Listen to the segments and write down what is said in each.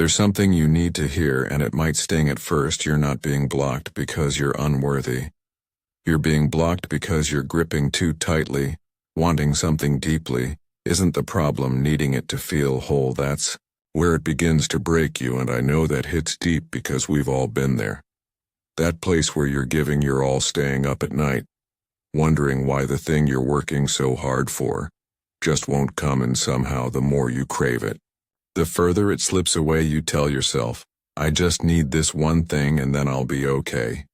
There's something you need to hear, and it might sting at first. You're not being blocked because you're unworthy. You're being blocked because you're gripping too tightly. Wanting something deeply isn't the problem. Needing it to feel whole, that's where it begins to break you, and I know that hits deep because we've all been there. That place where you're giving your all, staying up at night, wondering why the thing you're working so hard for just won't come, and somehow the more you crave it, the further it slips away. You tell yourself, I just need this one thing and then I'll be okay.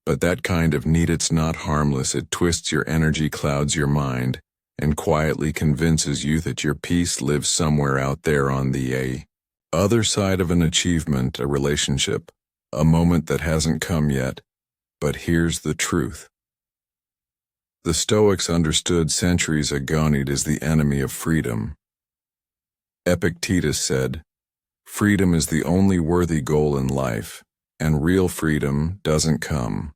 But that kind of need, it's not harmless. It twists your energy, clouds your mind, and quietly convinces you that your peace lives somewhere out there on the other side of an achievement, a relationship, a moment that hasn't come yet. But here's the truth. The Stoics understood centuries ago need is the enemy of freedom. Epictetus said, freedom is the only worthy goal in life, and real freedom doesn't come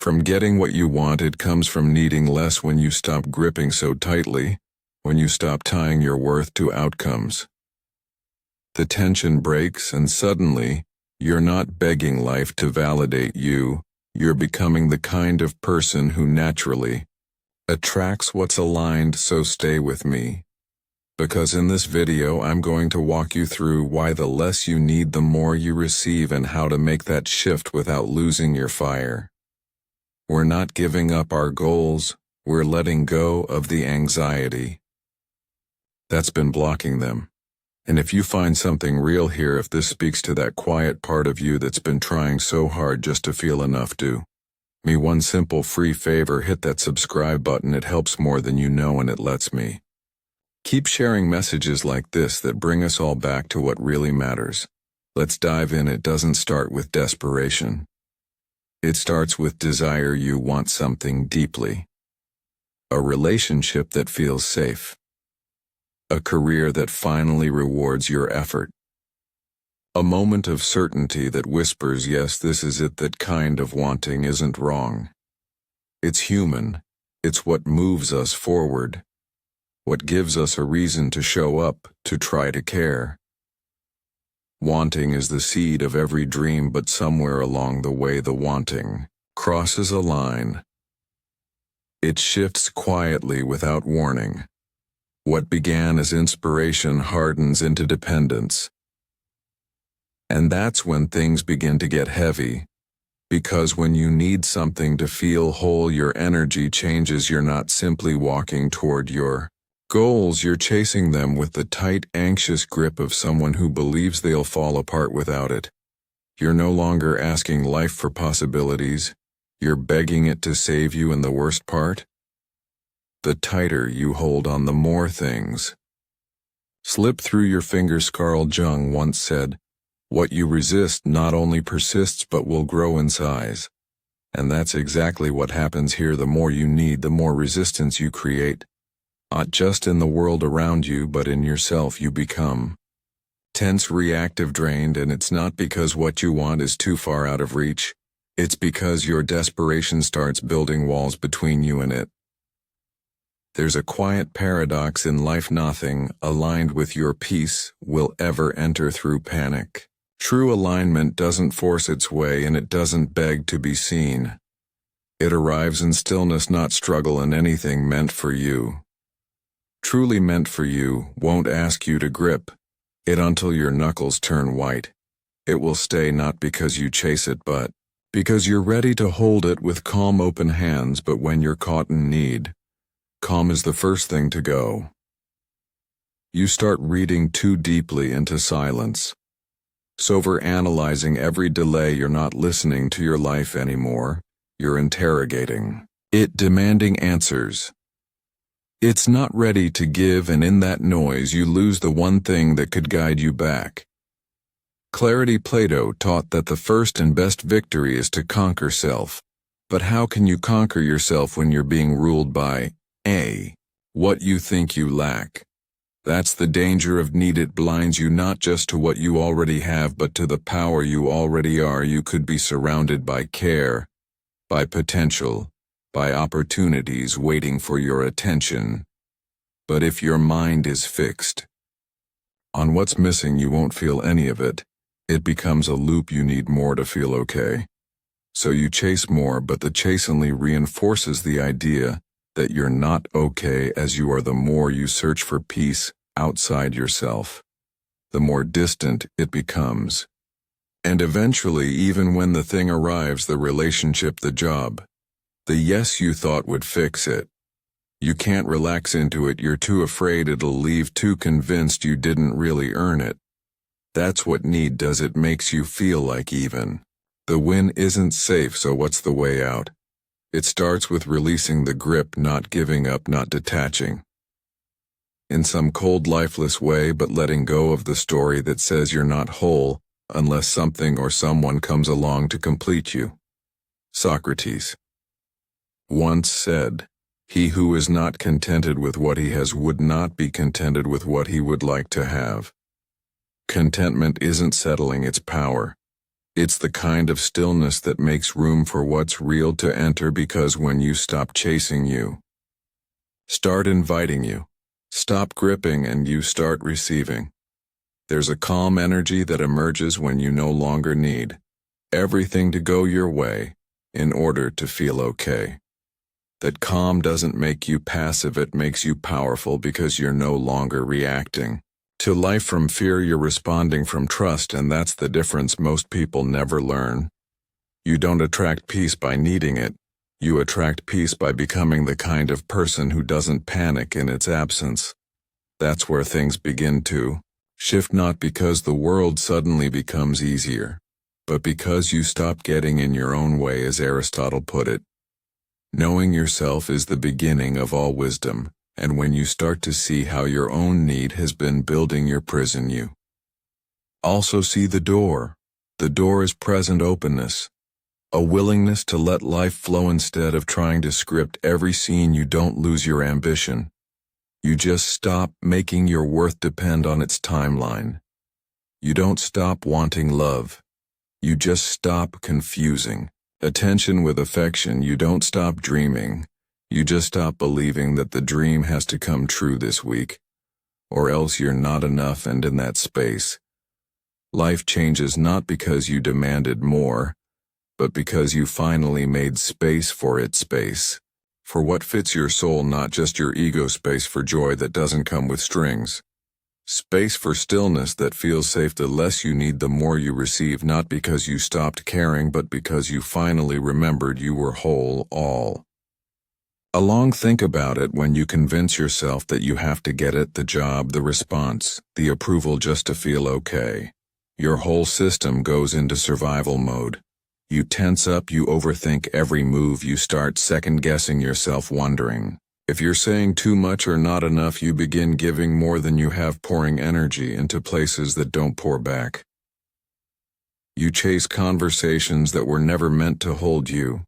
from getting what you want. It comes from needing less. When you stop gripping so tightly, when you stop tying your worth to outcomes, the tension breaks, and suddenly, you're not begging life to validate you. You're becoming the kind of person who naturally attracts what's aligned. So stay with me, because in this video I'm going to walk you through why the less you need, the more you receive, and how to make that shift without losing your fire. We're not giving up our goals, we're letting go of the anxiety that's been blocking them. And if you find something real here, if this speaks to that quiet part of you that's been trying so hard just to feel enough, do me one simple free favor: hit that subscribe button. It helps more than you know, and it lets me keep sharing messages like this that bring us all back to what really matters. Let's dive in. It doesn't start with desperation. It starts with desire. You want something deeply. A relationship that feels safe. A career that finally rewards your effort. A moment of certainty that whispers, yes, this is it. That kind of wanting isn't wrong. It's human. It's what moves us forward. What gives us a reason to show up, to try to care. Wanting is the seed of every dream, but somewhere along the way the wanting crosses a line. It shifts quietly without warning. What began as inspiration hardens into dependence. And that's when things begin to get heavy. Because when you need something to feel whole, your energy changes. You're not simply walking toward your goals, you're chasing them with the tight, anxious grip of someone who believes they'll fall apart without it. You're no longer asking life for possibilities, you're begging it to save you, and the worst part? The tighter you hold on, the more things slip through your fingers. Carl Jung once said, what you resist not only persists but will grow in size. And that's exactly what happens here. The more you need, the more resistance you create. Not just in the world around you, but in yourself. You become tense, reactive, drained, and it's not because what you want is too far out of reach. It's because your desperation starts building walls between you and it. There's a quiet paradox in life. Nothing aligned with your peace will ever enter through panic. True alignment doesn't force its way, and it doesn't beg to be seen. It arrives in stillness, not struggle, and anything meant for you, truly meant for you, won't ask you to grip it until your knuckles turn white. It will stay, not because you chase it, but because you're ready to hold it with calm, open hands. But when you're caught in need, calm is the first thing to go. You start reading too deeply into silence, overanalyzing every delay. You're not listening to your life anymore, you're interrogating it, demanding answers. It's not ready to give, and in that noise you lose the one thing that could guide you back. Clarity. Plato taught that the first and best victory is to conquer self. But how can you conquer yourself when you're being ruled by what you think you lack? That's the danger of need. It blinds you not just to what you already have, but to the power you already are. You could be surrounded by care, by potential, by opportunities waiting for your attention. But if your mind is fixed, On what's missing, you won't feel any of it. It becomes a loop. You need more to feel okay. So you chase more, but the chase only reinforces the idea that you're not okay. As you are, the more you search for peace outside yourself, the more distant it becomes. And eventually, even when the thing arrives, the relationship, the job, the yes you thought would fix it, you can't relax into it. You're too afraid it'll leave, too convinced you didn't really earn it. That's what need does. It makes you feel like even the win isn't safe. So what's the way out? It starts with releasing the grip, not giving up, not detaching in some cold, lifeless way, but letting go of the story that says you're not whole unless something or someone comes along to complete you. Socrates once said, "He who is not contented with what he has would not be contented with what he would like to have." Contentment isn't settling, it's power. It's the kind of stillness that makes room for what's real to enter, because when you stop chasing, you start inviting, you stop gripping, and you start receiving. There's a calm energy that emerges when you no longer need everything to go your way in order to feel okay. That calm doesn't make you passive, it makes you powerful, because you're no longer reacting to life from fear, you're responding from trust, and that's the difference most people never learn. You don't attract peace by needing it. You attract peace by becoming the kind of person who doesn't panic in its absence. That's where things begin to shift, not because the world suddenly becomes easier, but because you stop getting in your own way. As Aristotle put it, knowing yourself is the beginning of all wisdom, and when you start to see how your own need has been building your prison, you also see the door. The door is present openness, a willingness to let life flow instead of trying to script every scene. You don't lose your ambition. You just stop making your worth depend on its timeline. You don't stop wanting love. You just stop confusing attention with affection. You don't stop dreaming. You just stop believing that the dream has to come true this week, or else you're not enough. And in that space, life changes, not because you demanded more, but because you finally made space for it, space for what fits your soul, not just your ego, space for joy that doesn't come with strings, space for stillness that feels safe. The less you need, the more you receive, not because you stopped caring, but because you finally remembered you were whole all along. Think about it. When you convince yourself that you have to get it, the job, the response, the approval just to feel okay, your whole system goes into survival mode. You tense up, you overthink every move, you start second-guessing yourself, wondering if you're saying too much or not enough. You begin giving more than you have, pouring energy into places that don't pour back. You chase conversations that were never meant to hold you.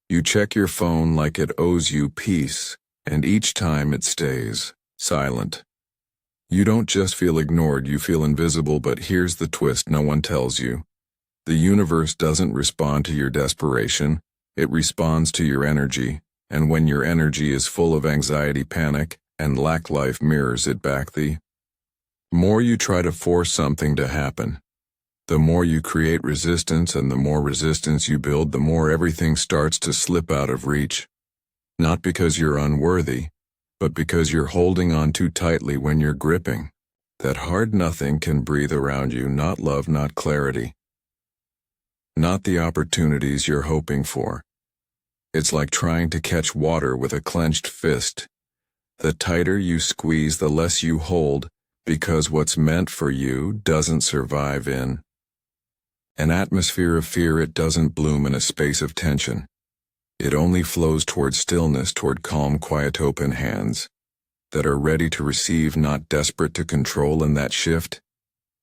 You check your phone like it owes you peace, and each time it stays silent. You don't just feel ignored, you feel invisible. But here's the twist no one tells you. The universe doesn't respond to your desperation, it responds to your energy, and when your energy is full of anxiety, panic, and lack, life mirrors it back. The more you try to force something to happen, the more you create resistance, and the more resistance you build, the more everything starts to slip out of reach. Not because you're unworthy, but because you're holding on too tightly. When you're gripping that hard, nothing can breathe around you, not love, not clarity, not the opportunities you're hoping for. It's like trying to catch water with a clenched fist. The tighter you squeeze, the less you hold, because what's meant for you doesn't survive in an atmosphere of fear. It doesn't bloom in a space of tension. It only flows toward stillness, toward calm, quiet, open hands that are ready to receive, not desperate to control. In that shift,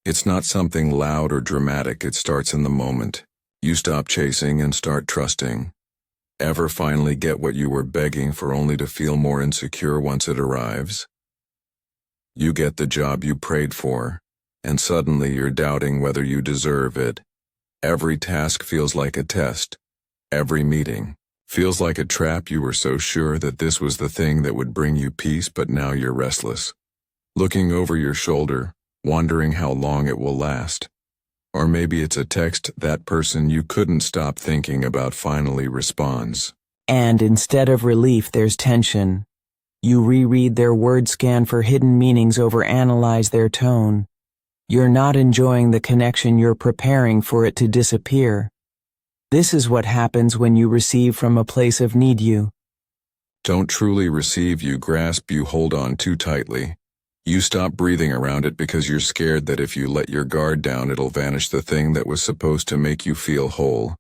it's not something loud or dramatic. It starts in the moment. You stop chasing and start trusting. Ever finally get what you were begging for, only to feel more insecure once it arrives? You get the job you prayed for, and suddenly you're doubting whether you deserve it. Every task feels like a test. Every meeting feels like a trap. You were so sure that this was the thing that would bring you peace, but now you're restless. looking over your shoulder, wondering how long it will last. Or maybe it's a text that person you couldn't stop thinking about finally responds. And instead of relief, there's tension. You reread their word scan for hidden meanings, overanalyze their tone. You're not enjoying the connection, you're preparing for it to disappear. This is what happens when you receive from a place of need. You don't truly receive, you grasp, you hold on too tightly. You stop breathing around it because you're scared that if you let your guard down it'll vanish. The thing that was supposed to make you feel whole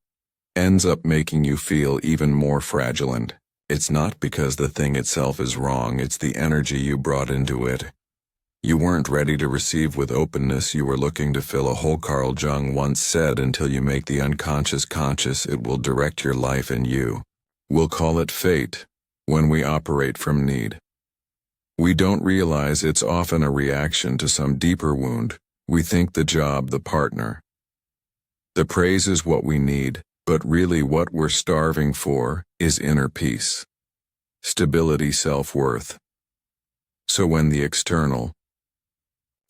ends up making you feel even more fragile, and it's not because the thing itself is wrong, it's the energy you brought into it. You weren't ready to receive with openness, you were looking to fill a hole. Carl Jung once said, until you make the unconscious conscious, it will direct your life, and you will call it fate. When we operate from need, we don't realize it's often a reaction to some deeper wound. We think the job, the partner, the praise is what we need, but really what we're starving for is inner peace, stability, self-worth. So when the external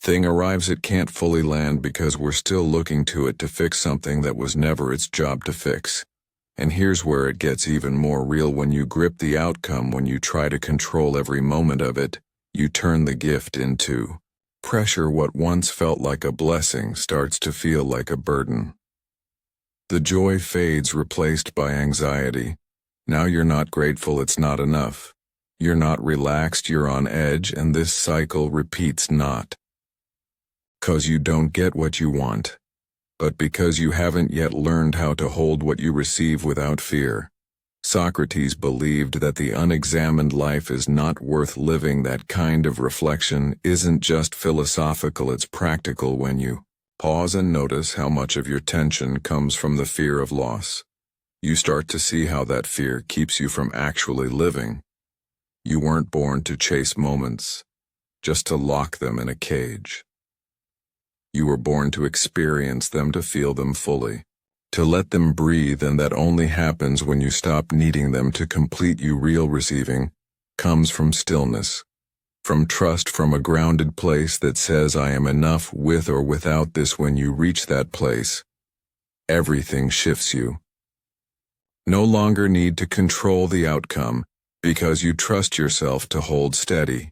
thing arrives, it can't fully land because we're still looking to it to fix something that was never its job to fix. And here's where it gets even more real. When you grip the outcome, when you try to control every moment of it, you turn the gift into pressure. What once felt like a blessing starts to feel like a burden. The joy fades, replaced by anxiety. Now you're not grateful, it's not enough. You're not relaxed, you're on edge, and this cycle repeats, not 'cause you don't get what you want, but because you haven't yet learned how to hold what you receive without fear. Socrates believed that the unexamined life is not worth living. That kind of reflection isn't just philosophical, it's practical. When you pause and notice how much of your tension comes from the fear of loss, you start to see how that fear keeps you from actually living. You weren't born to chase moments, just to lock them in a cage. You were born to experience them, to feel them fully, to let them breathe, and that only happens when you stop needing them to complete you. Real receiving comes from stillness, from trust, from a grounded place that says, I am enough with or without this. When you reach that place, everything shifts. You no longer need to control the outcome because you trust yourself to hold steady.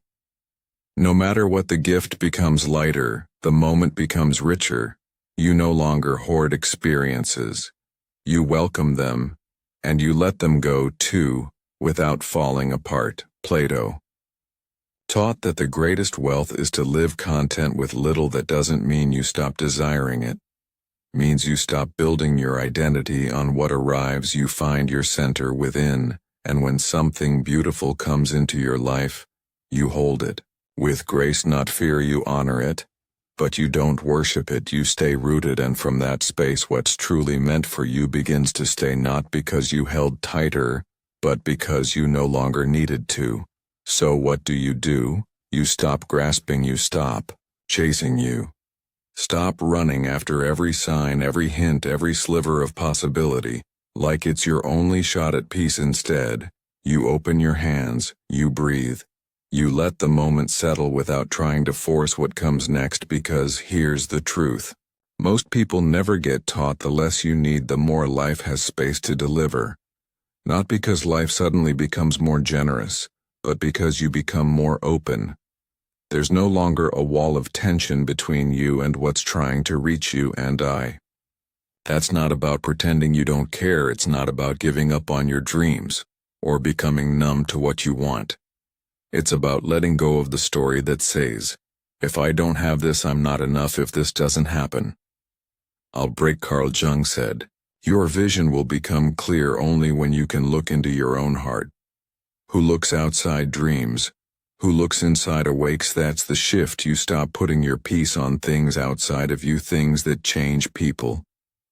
No matter what, the gift becomes lighter, the moment becomes richer. You no longer hoard experiences. You welcome them, and you let them go too, without falling apart. Plato taught that the greatest wealth is to live content with little. That doesn't mean you stop desiring it. Means you stop building your identity on what arrives. You find your center within, and when something beautiful comes into your life, you hold it with grace, not fear. You honor it, but you don't worship it. You stay rooted, and from that space what's truly meant for you begins to stay, not because you held tighter, but because you no longer needed to. So what do? You stop grasping, you stop chasing, you stop running after every sign, every hint, every sliver of possibility, like it's your only shot at peace. Instead, you open your hands, you breathe. You let the moment settle without trying to force what comes next, because here's the truth. Most people never get taught the less you need, the more life has space to deliver. Not because life suddenly becomes more generous, but because you become more open. There's no longer a wall of tension between you and what's trying to reach you. And that's not about pretending you don't care. It's not about giving up on your dreams or becoming numb to what you want. It's about letting go of the story that says, if I don't have this, I'm not enough. If this doesn't happen, I'll break. Carl Jung said, your vision will become clear only when you can look into your own heart. Who looks outside dreams, who looks inside awakes. That's the shift. You stop putting your peace on things outside of you, things that change, people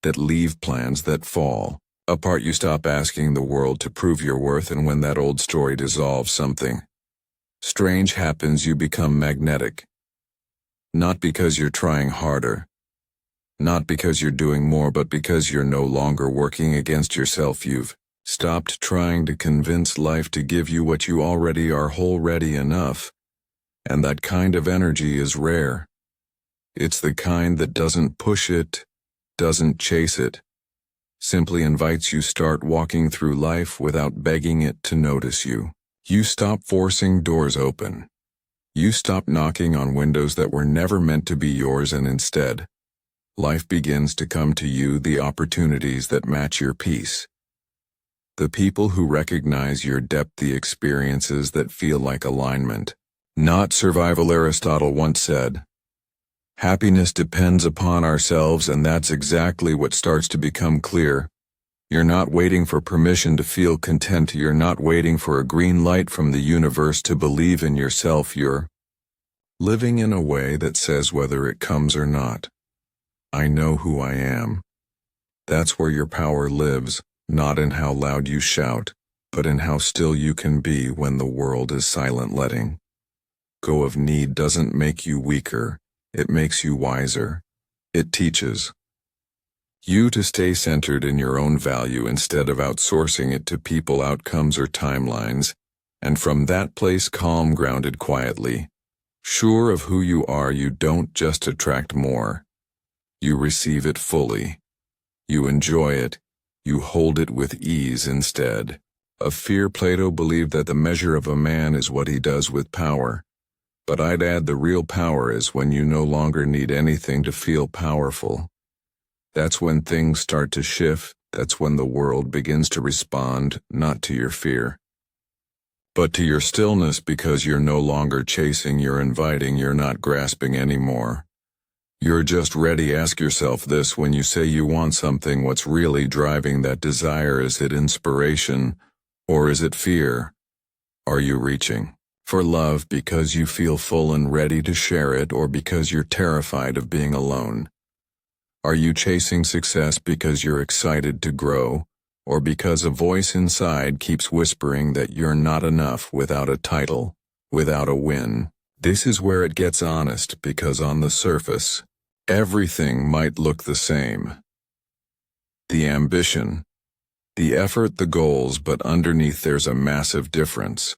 that leave, plans that fall apart. You stop asking the world to prove your worth, and when that old story dissolves, something strange happens. You become magnetic. Not because you're trying harder, not because you're doing more, but because you're no longer working against yourself. You've stopped trying to convince life to give you what you already are, whole, ready, enough. And that kind of energy is rare. It's the kind that doesn't push it, doesn't chase it, simply invites you start walking through life without begging it to notice you. You stop forcing doors open. You stop knocking on windows that were never meant to be yours, and instead, life begins to come to you, the opportunities that match your peace. The people who recognize your depth, the experiences that feel like alignment, not survival. Aristotle once said, "Happiness depends upon ourselves," and that's exactly what starts to become clear. You're not waiting for permission to feel content. You're not waiting for a green light from the universe to believe in yourself. You're living in a way that says, whether it comes or not, I know who I am. That's where your power lives, not in how loud you shout, but in how still you can be when the world is silent. Letting go of need doesn't make you weaker, it makes you wiser. It teaches you to stay centered in your own value instead of outsourcing it to people, outcomes, or timelines, and from that place, calm, grounded, quietly, sure of who you are, you don't just attract more. You receive it fully. You enjoy it. You hold it with ease instead of fear. Plato believed that the measure of a man is what he does with power. But I'd add, the real power is when you no longer need anything to feel powerful. That's when things start to shift. That's when the world begins to respond, not to your fear, but to your stillness, because you're no longer chasing, you're inviting, you're not grasping anymore. You're just ready. Ask yourself this: when you say you want something, what's really driving that desire? Is it inspiration, or is it fear? Are you reaching for love because you feel full and ready to share it, or because you're terrified of being alone? Are you chasing success because you're excited to grow, or because a voice inside keeps whispering that you're not enough without a title, without a win? This is where it gets honest, because on the surface, everything might look the same. The ambition, the effort, the goals, but underneath there's a massive difference.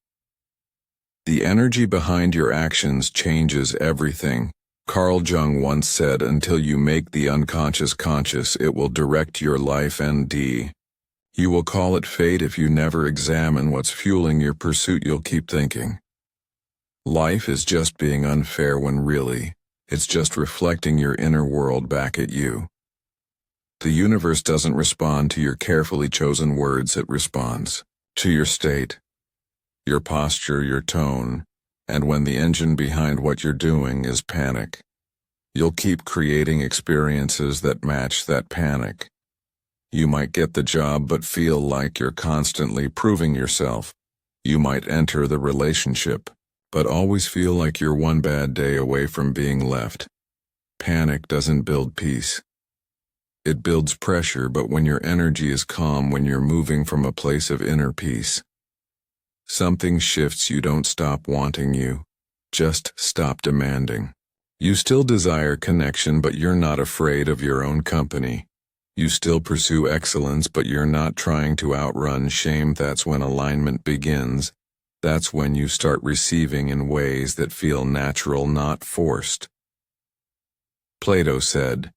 The energy behind your actions changes everything. Carl Jung once said, "Until you make the unconscious conscious, it will direct your life, and you will call it fate. If you never examine what's fueling your pursuit, you'll keep thinking life is just being unfair, when really, it's just reflecting your inner world back at you. The universe doesn't respond to your carefully chosen words, it responds to your state, your posture, your tone, and when the engine behind what you're doing is panic, you'll keep creating experiences that match that panic. You might get the job but feel like you're constantly proving yourself. You might enter the relationship, but always feel like you're one bad day away from being left. Panic doesn't build peace. It builds pressure, but when your energy is calm, when you're moving from a place of inner peace, something shifts. You don't stop wanting, you just stop demanding. You still desire connection, but you're not afraid of your own company. You still pursue excellence, but you're not trying to outrun shame. That's when alignment begins. That's when you start receiving in ways that feel natural, not forced. Plato said,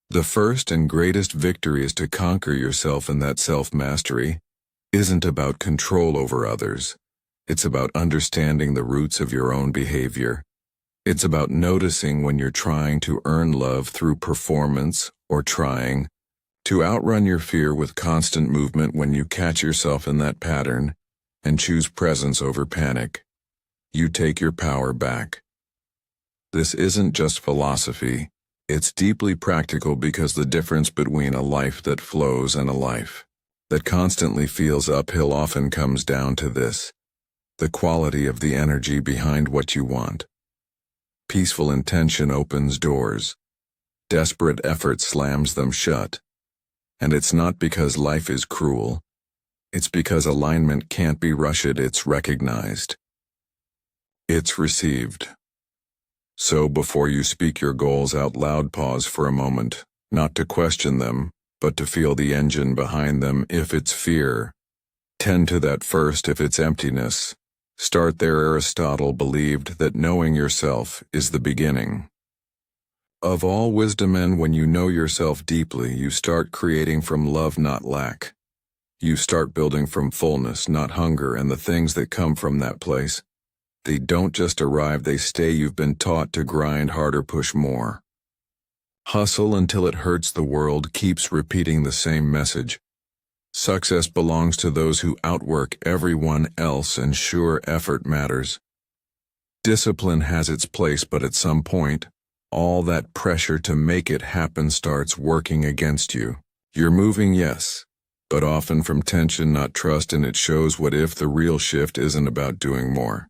"The first and greatest victory is to conquer yourself," and that self-mastery isn't about control over others. It's about understanding the roots of your own behavior. It's about noticing when you're trying to earn love through performance, or trying to outrun your fear with constant movement. When you catch yourself in that pattern and choose presence over panic, you take your power back. This isn't just philosophy, it's deeply practical, because the difference between a life that flows and a life that constantly feels uphill often comes down to this: the quality of the energy behind what you want. Peaceful intention opens doors. Desperate effort slams them shut. And it's not because life is cruel. It's because alignment can't be rushed. It's recognized. It's received. So before you speak your goals out loud, pause for a moment, not to question them, but to feel the engine behind them. If it's fear, tend to that first. If it's emptiness, Start there. Aristotle believed that knowing yourself is the beginning of all wisdom, and when you know yourself deeply, you start creating from love, not lack. You start building from fullness, not hunger, and the things that come from that place, they don't just arrive, they stay. You've been taught to grind harder, push more, hustle until it hurts. The world keeps repeating the same message. Success belongs to those who outwork everyone else, and sure, effort matters. Discipline has its place, but at some point, all that pressure to make it happen starts working against you. You're moving, yes, but often from tension, not trust, and it shows. What if the real shift isn't about doing more?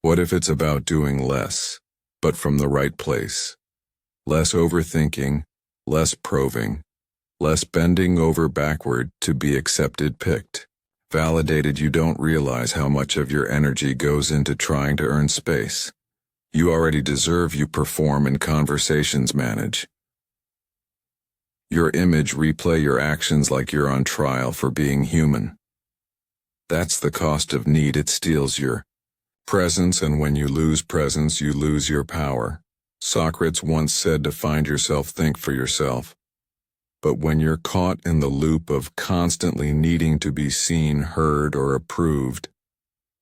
What if it's about doing less, but from the right place? Less overthinking, less proving, less bending over backward to be accepted, picked, validated. You don't realize how much of your energy goes into trying to earn space. You already deserve. You perform in conversations, manage your image, replay your actions like you're on trial for being human. That's the cost of need. It steals your presence, and when you lose presence, you lose your power. Socrates once said to find yourself, think for yourself. But when you're caught in the loop of constantly needing to be seen, heard, or approved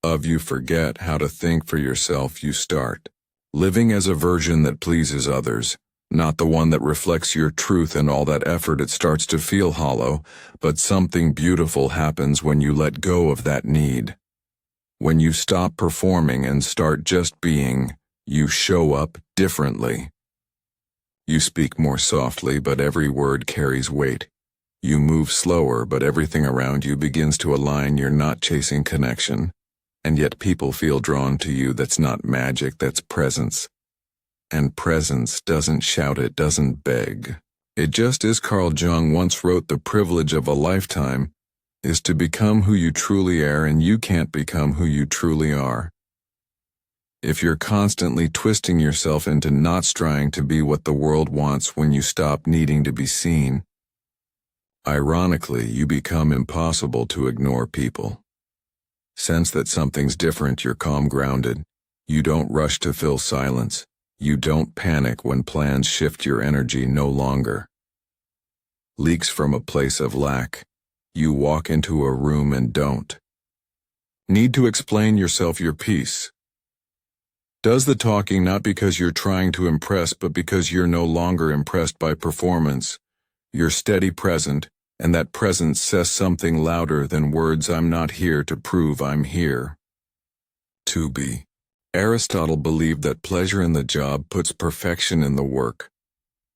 of, you forget how to think for yourself. You start living as a version that pleases others, not the one that reflects your truth. And all that effort, it starts to feel hollow, but something beautiful happens when you let go of that need. When you stop performing and start just being, you show up differently. You speak more softly, but every word carries weight. You move slower, but everything around you begins to align. You're not chasing connection, and yet people feel drawn to you. That's not magic, that's presence. And presence doesn't shout, it doesn't beg. It just is. Carl Jung once wrote, the privilege of a lifetime is to become who you truly are, and you can't become who you truly are if you're constantly twisting yourself into knots trying to be what the world wants. When you stop needing to be seen, ironically, you become impossible to ignore. People sense that something's different. You're calm, grounded. You don't rush to fill silence. You don't panic when plans shift. Your energy no longer leaks from a place of lack. You walk into a room and don't need to explain yourself. Your peace does the talking, not because you're trying to impress, but because you're no longer impressed by performance. You're steady, present, and that presence says something louder than words. I'm not here to prove, I'm here to be. Aristotle believed that pleasure in the job puts perfection in the work.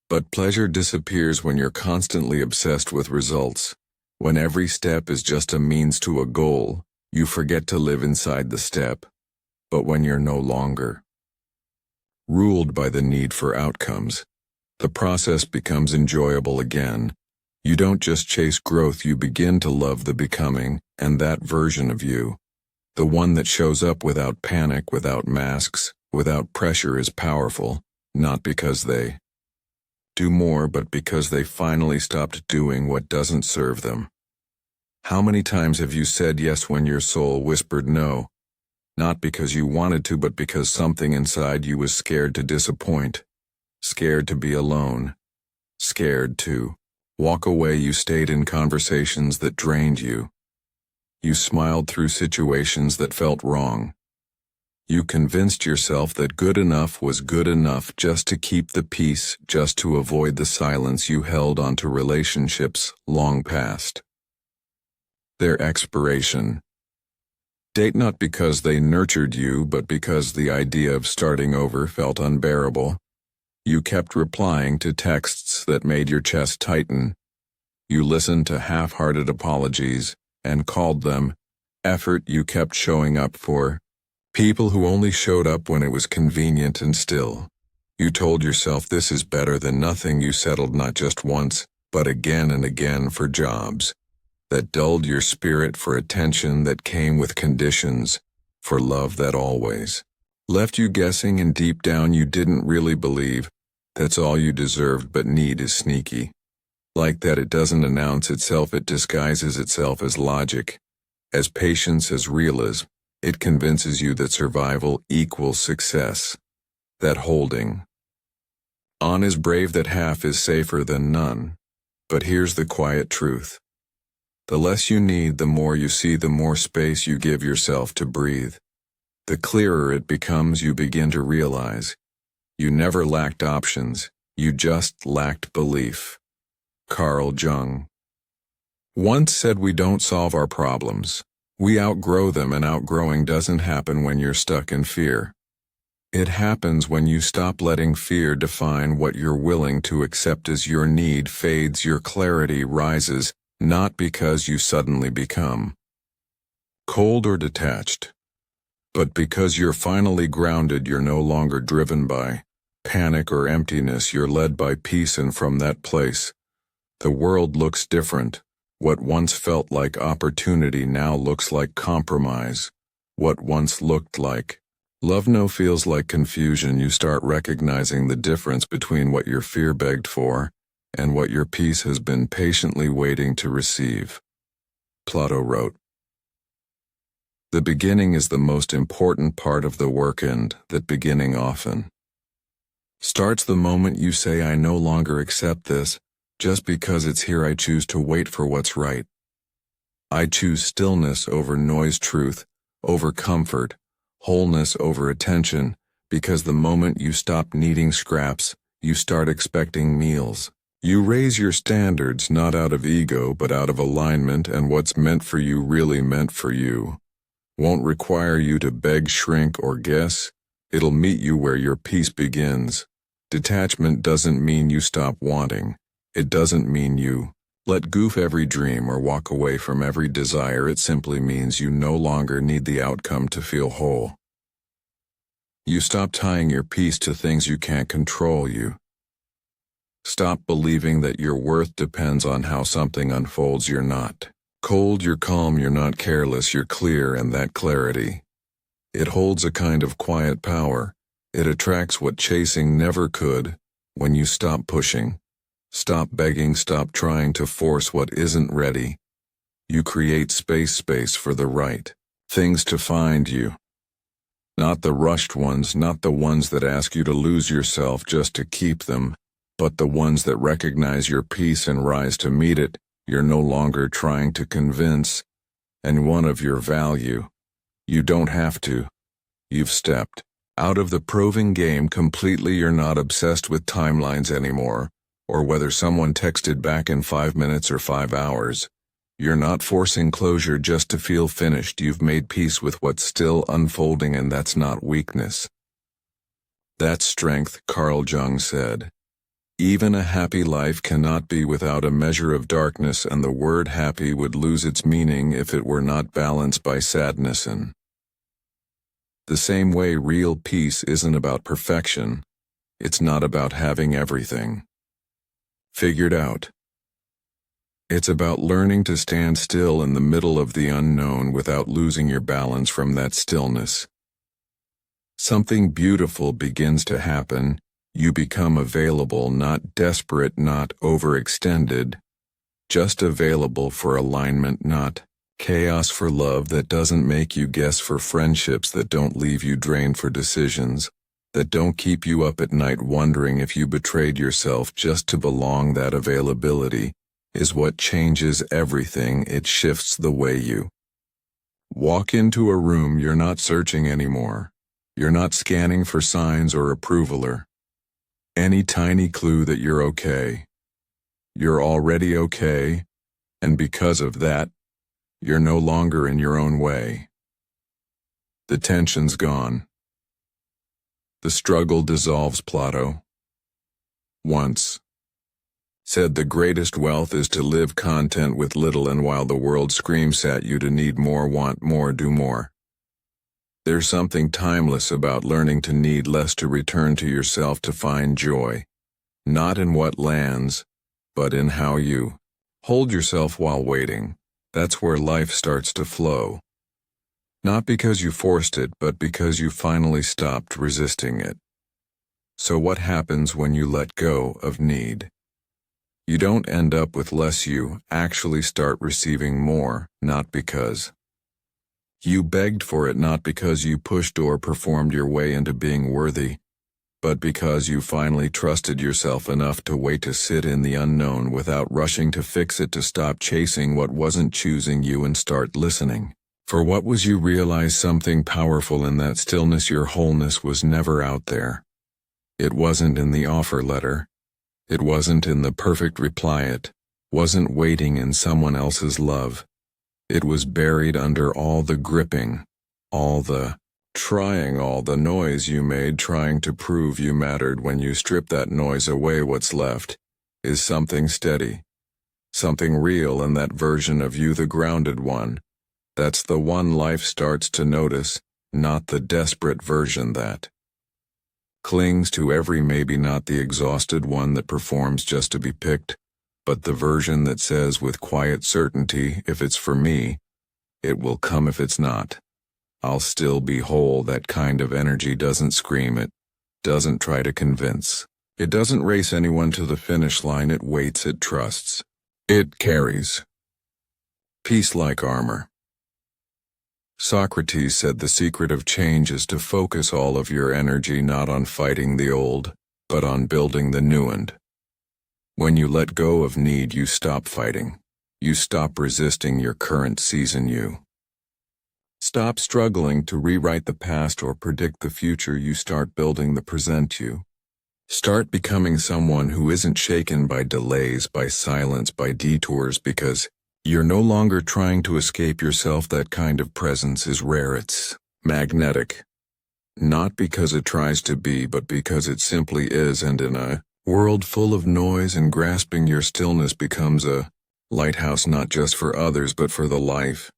But pleasure disappears when you're constantly obsessed with results. When every step is just a means to a goal, you forget to live inside the step. But when you're no longer ruled by the need for outcomes, the process becomes enjoyable again. You don't just chase growth, you begin to love the becoming, and that version of you, the one that shows up without panic, without masks, without pressure, is powerful, not because they do more, but because they finally stopped doing what doesn't serve them. How many times have you said yes when your soul whispered no? Not because you wanted to, but because something inside you was scared to disappoint, scared to be alone, scared to walk away. You stayed in conversations that drained you. You smiled through situations that felt wrong. You convinced yourself that good enough was good enough just to keep the peace, just to avoid the silence. You held onto relationships long past their expiration date, not because they nurtured you, but because the idea of starting over felt unbearable. You kept replying to texts that made your chest tighten. You listened to half-hearted apologies and called them effort. You kept showing up for people who only showed up when it was convenient, and still, you told yourself this is better than nothing. You settled not just once, but again and again for jobs that dulled your spirit, for attention that came with conditions, for love that always left you guessing, and deep down you didn't really believe that's all you deserved. But need is sneaky. Like that, it doesn't announce itself, it disguises itself as logic, as patience, as realism. It convinces you that survival equals success, that holding on is brave, that half is safer than none. But here's the quiet truth. The less you need, the more you see, the more space you give yourself to breathe. The clearer it becomes, you begin to realize you never lacked options, you just lacked belief. Carl Jung once said, we don't solve our problems. We outgrow them, and outgrowing doesn't happen when you're stuck in fear. It happens when you stop letting fear define what you're willing to accept. As your need fades, your clarity rises, not because you suddenly become cold or detached, but because you're finally grounded. You're no longer driven by panic or emptiness, you're led by peace, and from that place, the world looks different. What once felt like opportunity now looks like compromise. What once looked like love now feels like confusion. You start recognizing the difference between what your fear begged for and what your peace has been patiently waiting to receive. Plato wrote, "The beginning is the most important part of the work, and that beginning often starts the moment you say, I no longer accept this. Just because it's here, I choose to wait for what's right. I choose stillness over noise, truth over comfort, wholeness over attention, because the moment you stop needing scraps, you start expecting meals. You raise your standards not out of ego but out of alignment, and what's meant for you, really meant for you, won't require you to beg, shrink, or guess. It'll meet you where your peace begins. Detachment doesn't mean you stop wanting. It doesn't mean you let goof every dream or walk away from every desire. It simply means you no longer need the outcome to feel whole. You stop tying your peace to things you can't control. You stop believing that your worth depends on how something unfolds. You're not cold, you're calm, you're not careless, you're clear, and that clarity, it holds a kind of quiet power. It attracts what chasing never could. When you stop pushing, stop begging, stop trying to force what isn't ready, you create space for the right things to find you. Not the rushed ones, not the ones that ask you to lose yourself just to keep them, but the ones that recognize your peace and rise to meet it. You're no longer trying to convince anyone of your value. You don't have to. You've stepped out of the proving game completely. You're not obsessed with timelines anymore, or whether someone texted back in 5 minutes or 5 hours. You're not forcing closure just to feel finished. You've made peace with what's still unfolding, and that's not weakness. That's strength, Carl Jung said. Even a happy life cannot be without a measure of darkness, and the word happy would lose its meaning if it were not balanced by sadness. And the same way, real peace isn't about perfection. It's not about having everything figured out. It's about learning to stand still in the middle of the unknown without losing your balance. From that stillness, something beautiful begins to happen. You become available, not desperate, not overextended, just available for alignment, not chaos, for love that doesn't make you guess, for friendships that don't leave you drained, for decisions that don't keep you up at night wondering if you betrayed yourself just to belong. That availability is what changes everything. It shifts the way you walk into a room. You're not searching anymore. You're not scanning for signs or approval or any tiny clue that you're okay. You're already okay, and because of that, you're no longer in your own way. The tension's gone. The struggle dissolves. Plato once said the greatest wealth is to live content with little, and while the world screams at you to need more, want more, do more, there's something timeless about learning to need less, to return to yourself, to find joy, not in what lands, but in how you hold yourself while waiting. That's where life starts to flow. Not because you forced it, but because you finally stopped resisting it. So what happens when you let go of need? You don't end up with less, you actually start receiving more, not because You begged for it not because you pushed or performed your way into being worthy, but because you finally trusted yourself enough to wait to sit in the unknown without rushing to fix it, to stop chasing what wasn't choosing you and start listening. For what was you realize something powerful in that stillness. Your wholeness was never out there. It wasn't in the offer letter. It wasn't in the perfect reply. It wasn't waiting in someone else's love. It was buried under all the gripping, all the trying, all the noise you made trying to prove you mattered. When you strip that noise away, what's left is something steady, something real, and that version of you, the grounded one, that's the one life starts to notice, not the desperate version that clings to every maybe, not the exhausted one that performs just to be picked, but the version that says with quiet certainty, if it's for me, it will come. If it's not, I'll still be whole. That kind of energy doesn't scream, it doesn't try to convince, it doesn't race anyone to the finish line. It waits, it trusts, it carries peace like armor. Socrates said the secret of change is to focus all of your energy not on fighting the old, but on building the new. And when you let go of need, you stop fighting. You stop resisting your current season. You stop struggling to rewrite the past or predict the future. You start building the present. You start becoming someone who isn't shaken by delays, by silence, by detours, because you're no longer trying to escape yourself. That kind of presence is rare. It's magnetic. Not because it tries to be, but because it simply is. And in a world full of noise and grasping, your stillness becomes a lighthouse, not just for others, but for the life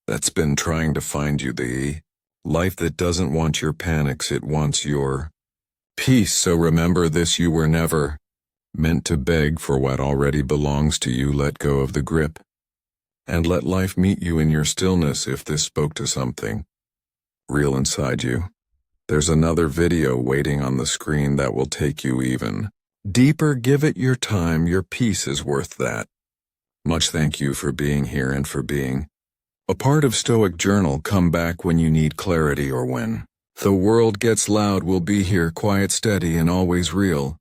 that's been trying to find you. The life that doesn't want your panics, it wants your peace. So remember this: you were never meant to beg for what already belongs to you. Let go of the grip and let life meet you in your stillness. If this spoke to something real inside you, there's another video waiting on the screen that will take you even deeper. Give it your time. Your peace is worth that much. Thank you for being here and for being a part of Stoic Journal. Come back when you need clarity or when the world gets loud. We'll be here, quiet, steady, and always real.